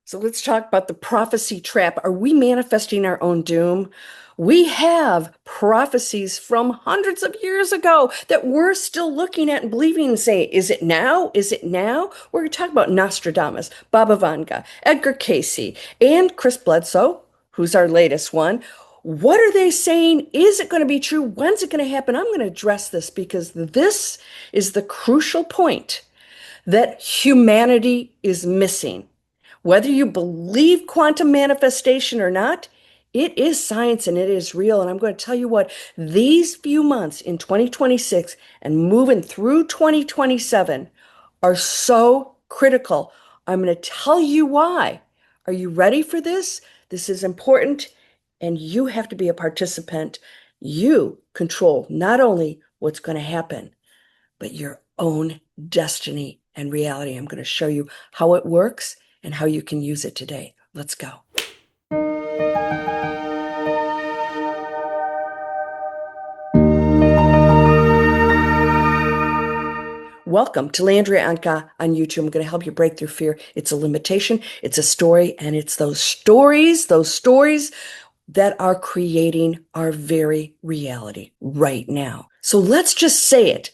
So let's talk about the prophecy trap. Are we manifesting our own doom? We have prophecies from hundreds of years ago that we're still looking at and believing and saying, is it now? Is it now? We're going to talk about Nostradamus, Baba Vanga, Edgar Cayce, and Chris Bledsoe, who's our latest one. What are they saying? Is it going to be true? When's it going to happen? I'm going to address this because this is the crucial point that humanity is missing. Whether you believe quantum manifestation or not, it is science and it is real. And I'm going to tell you what, these few months in 2026 and moving through 2027 are so critical. I'm going to tell you why. Are you ready for this? This is important, and you have to be a participant. You control not only what's going to happen, but your own destiny and reality. I'm going to show you how it works and how you can use it today. Let's go. Welcome to Landria Onkka on YouTube. I'm going to help you break through fear. It's a limitation, it's a story, and it's those stories that are creating our very reality right now. So let's just say it.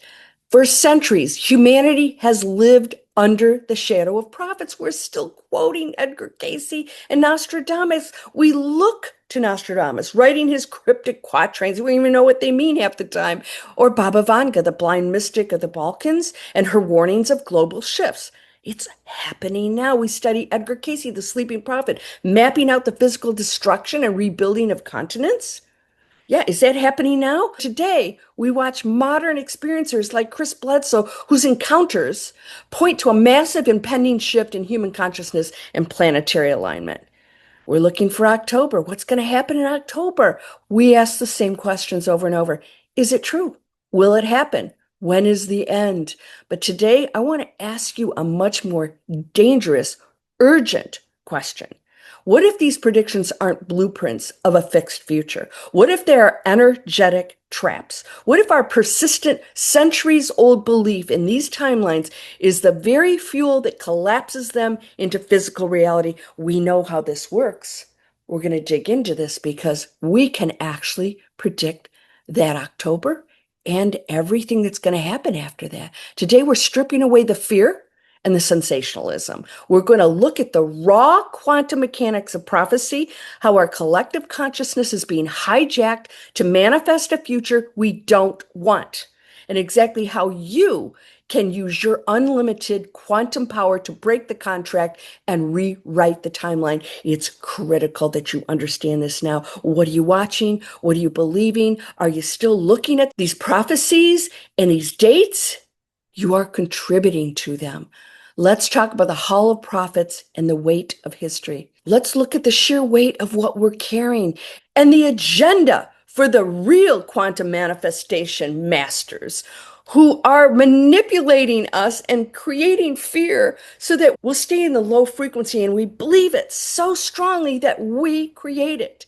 For centuries, humanity has lived under the shadow of prophets. We're still quoting Edgar Cayce and Nostradamus. We look to Nostradamus, writing his cryptic quatrains. We don't even know what they mean half the time. Or Baba Vanga, the blind mystic of the Balkans, and her warnings of global shifts. It's happening now. We study Edgar Cayce, the sleeping prophet, mapping out the physical destruction and rebuilding of continents. Yeah, is that happening now? Today, we watch modern experiencers like Chris Bledsoe, whose encounters point to a massive impending shift in human consciousness and planetary alignment. We're looking for October. What's going to happen in October? We ask the same questions over and over. Is it true? Will it happen? When is the end? But today, I want to ask you a much more dangerous, urgent question. What if these predictions aren't blueprints of a fixed future? What if they are energetic traps? What if our persistent, centuries-old belief in these timelines is the very fuel that collapses them into physical reality? We know how this works. We're going to dig into this because we can actually predict that October and everything that's going to happen after that. Today, we're stripping away the fear and the sensationalism. We're going to look at the raw quantum mechanics of prophecy, how our collective consciousness is being hijacked to manifest a future we don't want, and exactly how you can use your unlimited quantum power to break the contract and rewrite the timeline. It's critical that you understand this now. What are you watching? What are you believing? Are you still looking at these prophecies and these dates? You are contributing to them. Let's talk about the Hall of Prophets and the weight of history. Let's look at the sheer weight of what we're carrying and the agenda for the real quantum manifestation masters who are manipulating us and creating fear so that we'll stay in the low frequency and we believe it so strongly that we create it.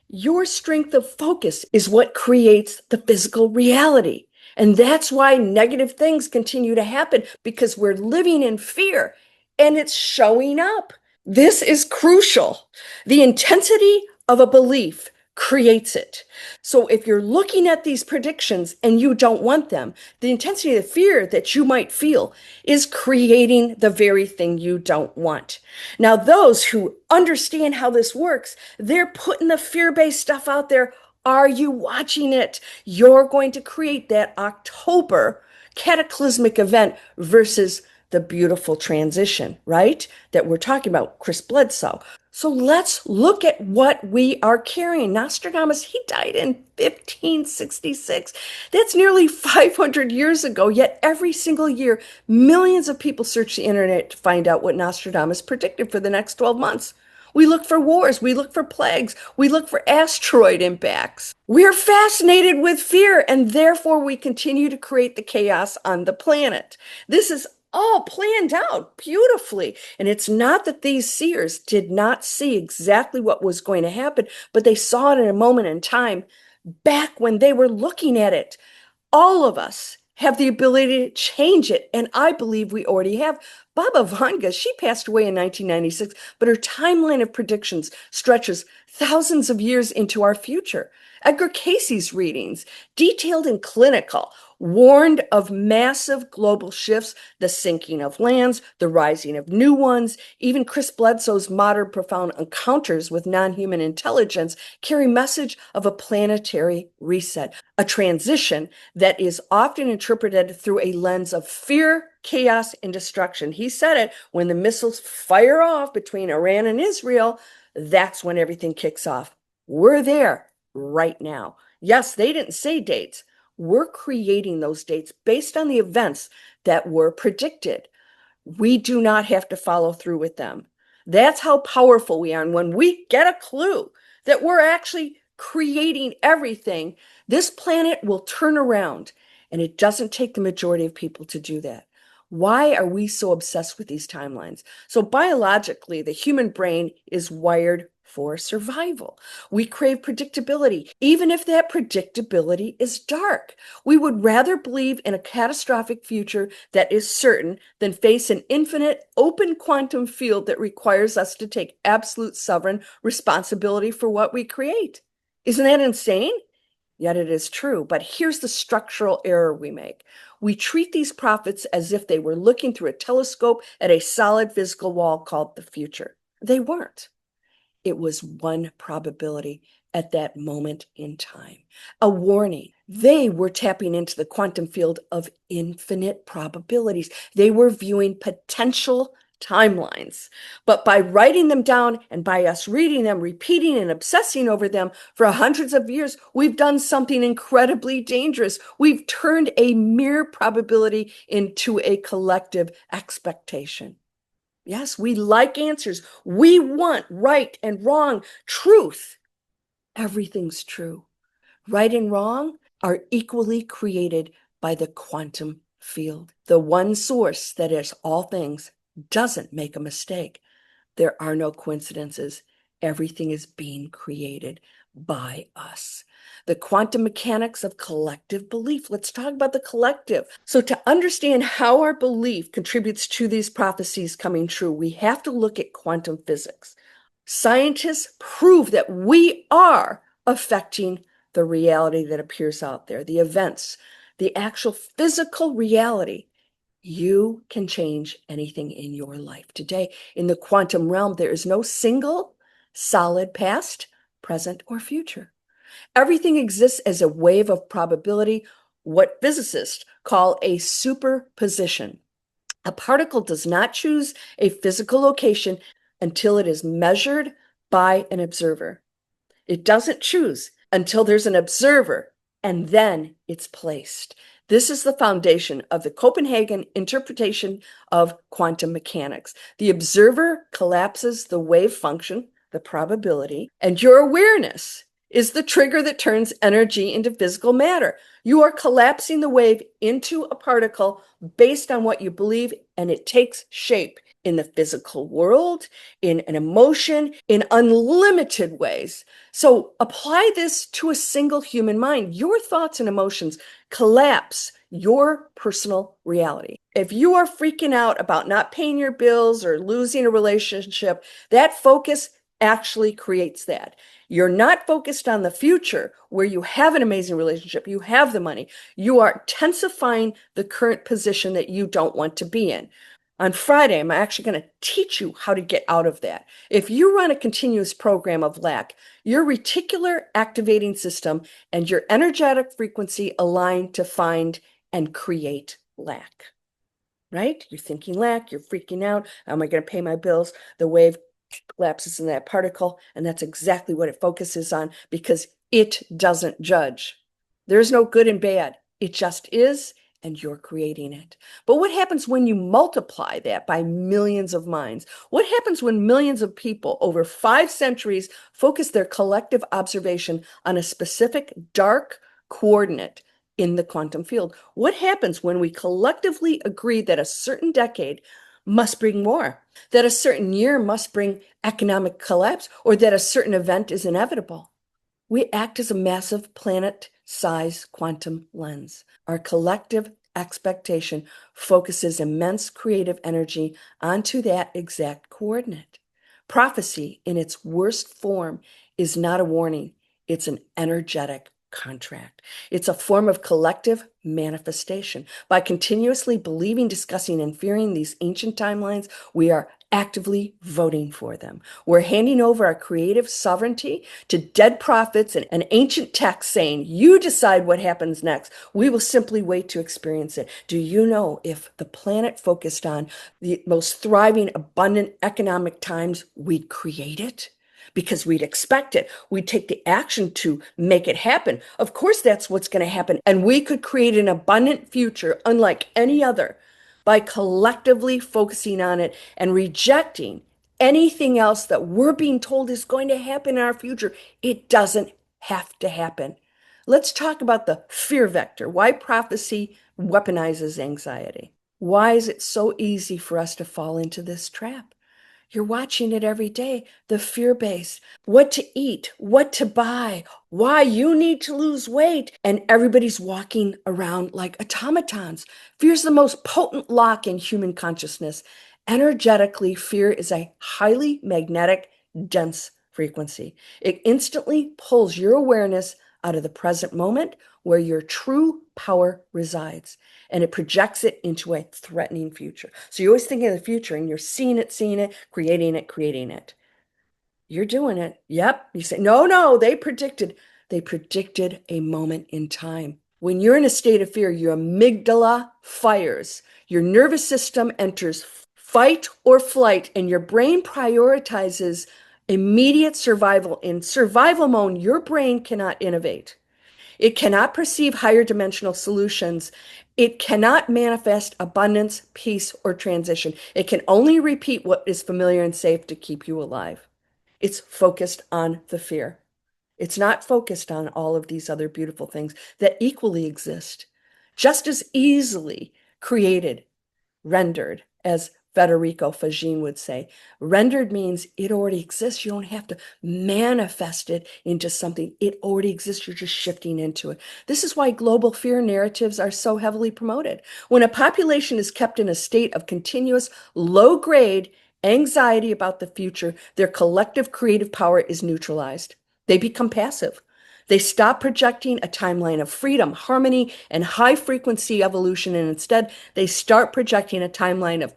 Your strength of focus is what creates the physical reality. And that's why negative things continue to happen, because we're living in fear and it's showing up. This is crucial. The intensity of a belief creates it. So if you're looking at these predictions and you don't want them, the intensity of the fear that you might feel is creating the very thing you don't want. Now, those who understand how this works, they're putting the fear-based stuff out there. Are you watching it? You're going to create that October cataclysmic event versus the beautiful transition, right? That we're talking about, Chris Bledsoe. So let's look at what we are carrying. Nostradamus, he died in 1566. That's nearly 500 years ago, yet every single year, millions of people search the internet to find out what Nostradamus predicted for the next 12 months. We look for wars, we look for plagues, we look for asteroid impacts. We're fascinated with fear, and therefore we continue to create the chaos on the planet. This is all planned out beautifully. And it's not that these seers did not see exactly what was going to happen, but they saw it in a moment in time back when they were looking at it. All of us have the ability to change it. And I believe we already have. Baba Vanga, she passed away in 1996, but her timeline of predictions stretches thousands of years into our future. Edgar Cayce's readings, detailed and clinical, warned of massive global shifts, the sinking of lands, the rising of new ones. Even Chris Bledsoe's modern profound encounters with non-human intelligence carry message of a planetary reset, a transition that is often interpreted through a lens of fear, chaos, and destruction. He said it, when the missiles fire off between Iran and Israel, that's when everything kicks off. We're there right now. Yes, they didn't say dates. We're creating those dates based on the events that were predicted. We do not have to follow through with them. That's how powerful we are. And when we get a clue that we're actually creating everything, this planet will turn around. And it doesn't take the majority of people to do that. Why are we so obsessed with these timelines? So biologically, the human brain is wired for survival. We crave predictability, even if that predictability is dark. We would rather believe in a catastrophic future that is certain than face an infinite open quantum field that requires us to take absolute sovereign responsibility for what we create. Isn't that insane? Yet it is true. But here's the structural error we make. We treat these prophets as if they were looking through a telescope at a solid physical wall called the future. They weren't. It was one probability at that moment in time, a warning. They were tapping into the quantum field of infinite probabilities. They were viewing potential timelines. But by writing them down and by us reading them, repeating and obsessing over them for hundreds of years, we've done something incredibly dangerous. We've turned a mere probability into a collective expectation. Yes, we like answers. We want right and wrong, truth. Everything's true. Right and wrong are equally created by the quantum field. The one source that is all things doesn't make a mistake. There are no coincidences. Everything is being created by us. The quantum mechanics of collective belief. Let's talk about the collective. So to understand how our belief contributes to these prophecies coming true, we have to look at quantum physics. Scientists prove that we are affecting the reality that appears out there, the events, the actual physical reality. You can change anything in your life today. In the quantum realm, there is no single solid past, present, or future. Everything exists as a wave of probability, what physicists call a superposition. A particle does not choose a physical location until it is measured by an observer. It doesn't choose until there's an observer, and then it's placed. This is the foundation of the Copenhagen interpretation of quantum mechanics. The observer collapses the wave function, the probability, and your awareness is the trigger that turns energy into physical matter. You are collapsing the wave into a particle based on what you believe, and it takes shape in the physical world, in an emotion, in unlimited ways. So apply this to a single human mind. Your thoughts and emotions collapse your personal reality. If you are freaking out about not paying your bills or losing a relationship, that focus actually creates that. You're not focused on the future where you have an amazing relationship, you have the money. You are intensifying the current position that you don't want to be in. On Friday, I'm actually going to teach you how to get out of that. If you run a continuous program of lack, your reticular activating system and your energetic frequency align to find and create lack. Right? You're thinking lack, you're freaking out. How am I going to pay my bills? The wave collapses in that particle, and that's exactly what it focuses on because it doesn't judge. There's no good and bad. It just is, and you're creating it. But what happens when you multiply that by millions of minds? What happens when millions of people over 5 centuries focus their collective observation on a specific dark coordinate in the quantum field? What happens when we collectively agree that a certain decade must bring war, that a certain year must bring economic collapse, or that a certain event is inevitable? We act as a massive planet-sized quantum lens. Our collective expectation focuses immense creative energy onto that exact coordinate. Prophecy, in its worst form, is not a warning, it's an energetic contract. It's a form of collective manifestation. By continuously believing, discussing, and fearing these ancient timelines, we are actively voting for them. We're handing over our creative sovereignty to dead prophets and an ancient text saying, you decide what happens next. We will simply wait to experience it. Do you know if the planet focused on the most thriving, abundant economic times, we'd create it? Because we'd expect it. We'd take the action to make it happen. Of course, that's what's going to happen. And we could create an abundant future unlike any other by collectively focusing on it and rejecting anything else that we're being told is going to happen in our future. It doesn't have to happen. Let's talk about the fear vector, why prophecy weaponizes anxiety. Why is it so easy for us to fall into this trap? You're watching it every day, the fear base, what to eat, what to buy, why you need to lose weight. And everybody's walking around like automatons. Fear is the most potent lock in human consciousness. Energetically, fear is a highly magnetic, dense frequency. It instantly pulls your awareness out of the present moment where your true power resides, and it projects it into a threatening future. So you always think of the future and you're seeing it, creating it, creating it. You're doing it. Yep. You say, no, they predicted a moment in time. When you're in a state of fear, your amygdala fires, your nervous system enters fight or flight, and your brain prioritizes immediate survival. In survival mode, your brain cannot innovate. It cannot perceive higher dimensional solutions. It cannot manifest abundance, peace, or transition. It can only repeat what is familiar and safe to keep you alive. It's focused on the fear. It's not focused on all of these other beautiful things that equally exist, just as easily created, rendered, as Federico Fagin would say. Rendered means it already exists. You don't have to manifest it into something. It already exists. You're just shifting into it. This is why global fear narratives are so heavily promoted. When a population is kept in a state of continuous low-grade anxiety about the future, their collective creative power is neutralized. They become passive. They stop projecting a timeline of freedom, harmony, and high frequency evolution, and instead they start projecting a timeline of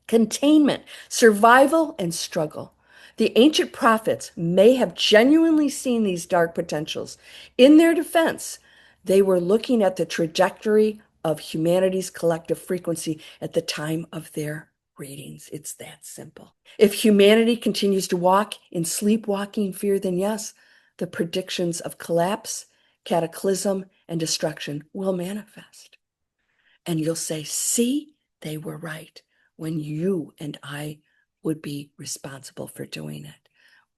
containment, survival, and struggle. The ancient prophets may have genuinely seen these dark potentials. In their defense, they were looking at the trajectory of humanity's collective frequency at the time of their readings. It's that simple. If humanity continues to walk in sleepwalking fear, then yes, the predictions of collapse, cataclysm, and destruction will manifest. And you'll say, see, they were right, when you and I would be responsible for doing it.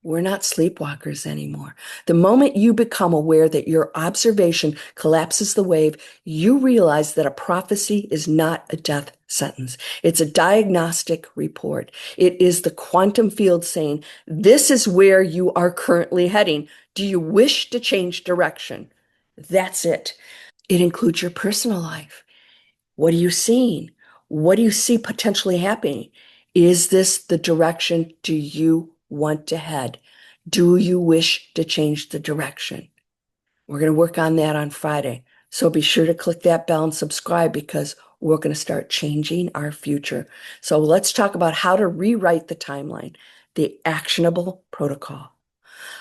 We're not sleepwalkers anymore. The moment you become aware that your observation collapses the wave, you realize that a prophecy is not a death sentence. It's a diagnostic report. It is the quantum field saying, this is where you are currently heading. Do you wish to change direction? That's it. It includes your personal life. What are you seeing? What do you see potentially happening? Is this the direction do you want to head? Do you wish to change the direction? We're going to work on that on Friday. So be sure to click that bell and subscribe because we're going to start changing our future. So let's talk about how to rewrite the timeline, the actionable protocol.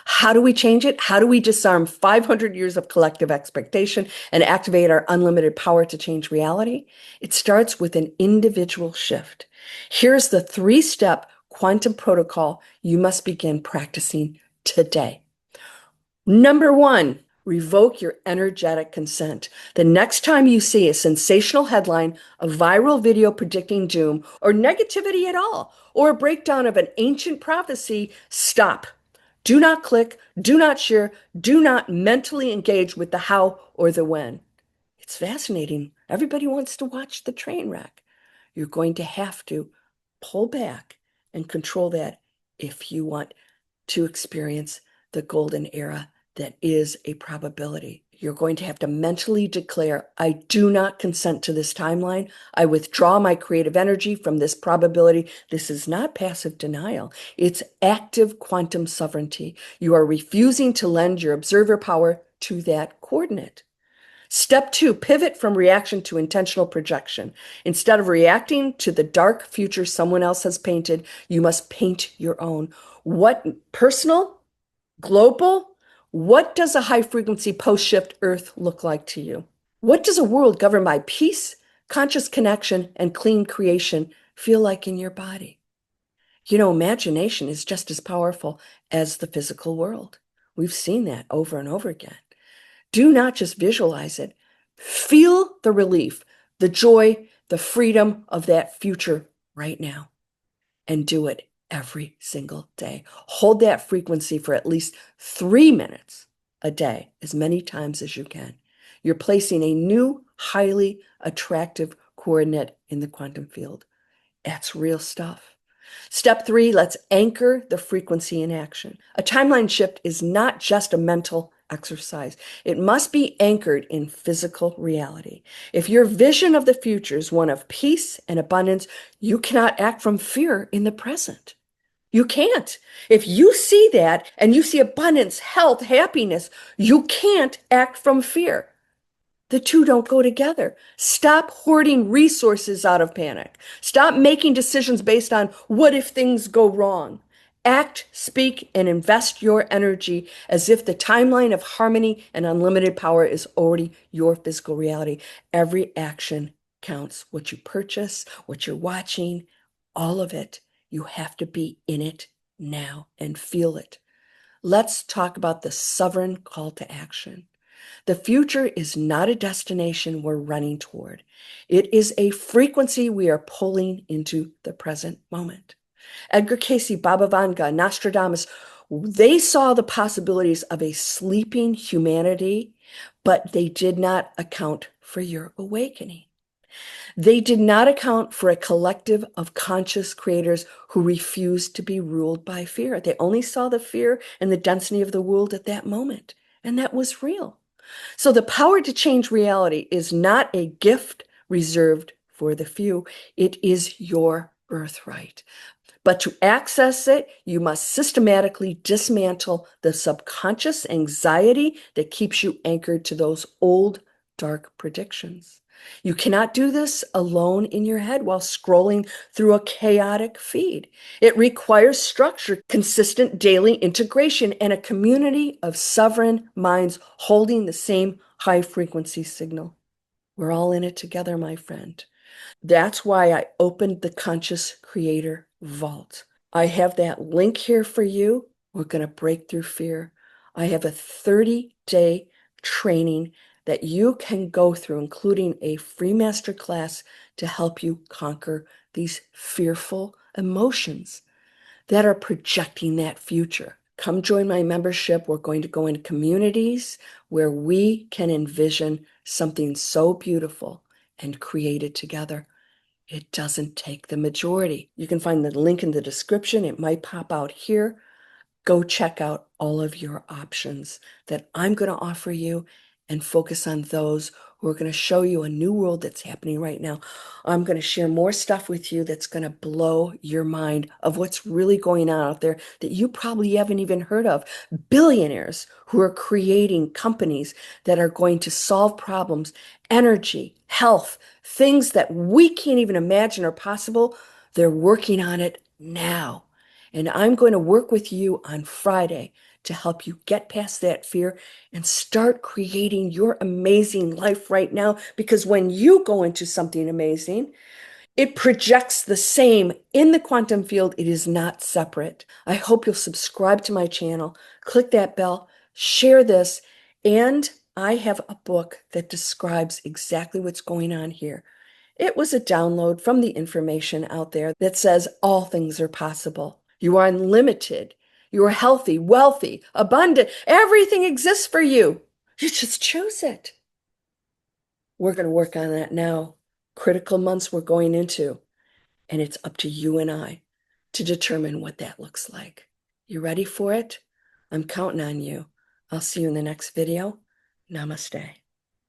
How do we change it? How do we disarm 500 years of collective expectation and activate our unlimited power to change reality? It starts with an individual shift. Here's the 3-step quantum protocol you must begin practicing today. Number 1, revoke your energetic consent. The next time you see a sensational headline, a viral video predicting doom, or negativity at all, or a breakdown of an ancient prophecy, stop. Do not click, do not share, do not mentally engage with the how or the when. It's fascinating. Everybody wants to watch the train wreck. You're going to have to pull back and control that if you want to experience the golden era that is a probability. You're going to have to mentally declare, I do not consent to this timeline. I withdraw my creative energy from this probability. This is not passive denial. It's active quantum sovereignty. You are refusing to lend your observer power to that coordinate. Step 2, pivot from reaction to intentional projection. Instead of reacting to the dark future someone else has painted, you must paint your own. What personal, global, what does a high frequency post shift Earth look like to you? What does a world governed by peace, conscious connection, and clean creation feel like in your body? You know, imagination is just as powerful as the physical world. We've seen that over and over again. Do not just visualize it. Feel the relief, the joy, the freedom of that future right now, and do it every single day. Hold that frequency for at least 3 minutes a day, as many times as you can. You're placing a new, highly attractive coordinate in the quantum field. That's real stuff. Step 3, let's anchor the frequency in action. A timeline shift is not just a mental exercise. It must be anchored in physical reality. If your vision of the future is one of peace and abundance, you cannot act from fear in the present. You can't. If you see that and you see abundance, health, happiness, you can't act from fear. The two don't go together. Stop hoarding resources out of panic. Stop making decisions based on what if things go wrong. Act, speak, and invest your energy as if the timeline of harmony and unlimited power is already your physical reality. Every action counts. What you purchase, what you're watching, all of it. You have to be in it now and feel it. Let's talk about the sovereign call to action. The future is not a destination we're running toward. It is a frequency we are pulling into the present moment. Edgar Cayce, Baba Vanga, Nostradamus, they saw the possibilities of a sleeping humanity, but they did not account for your awakening. They did not account for a collective of conscious creators who refused to be ruled by fear. They only saw the fear and the density of the world at that moment, and that was real. So the power to change reality is not a gift reserved for the few. It is your birthright. But to access it, you must systematically dismantle the subconscious anxiety that keeps you anchored to those old dark predictions. You cannot do this alone in your head while scrolling through a chaotic feed. It requires structure, consistent daily integration, and a community of sovereign minds holding the same high frequency signal. We're all in it together, my friend. That's why I opened the Conscious Creator Vault. I have that link here for you. We're going to break through fear. I have a 30-day training that you can go through, including a free masterclass to help you conquer these fearful emotions that are projecting that future. Come join my membership. We're going to go into communities where we can envision something so beautiful and create it together. It doesn't take the majority. You can find the link in the description. It might pop out here. Go check out all of your options that I'm going to offer you and focus on those who are going to show you a new world that's happening right now. I'm going to share more stuff with you that's going to blow your mind of what's really going on out there that you probably haven't even heard of. Billionaires who are creating companies that are going to solve problems, energy, health, things that we can't even imagine are possible. They're working on it now. And I'm going to work with you on Friday to help you get past that fear and start creating your amazing life right now. Because when you go into something amazing, it projects the same in the quantum field. It is not separate. I hope you'll subscribe to my channel, click that bell, share this, and I have a book that describes exactly what's going on here. It was a download from the information out there that says all things are possible. You are unlimited. You are healthy, wealthy, abundant. Everything exists for you. You just choose it. We're going to work on that now. Critical months we're going into, and it's up to you and I to determine what that looks like. You ready for it? I'm counting on you. I'll see you in the next video. Namaste.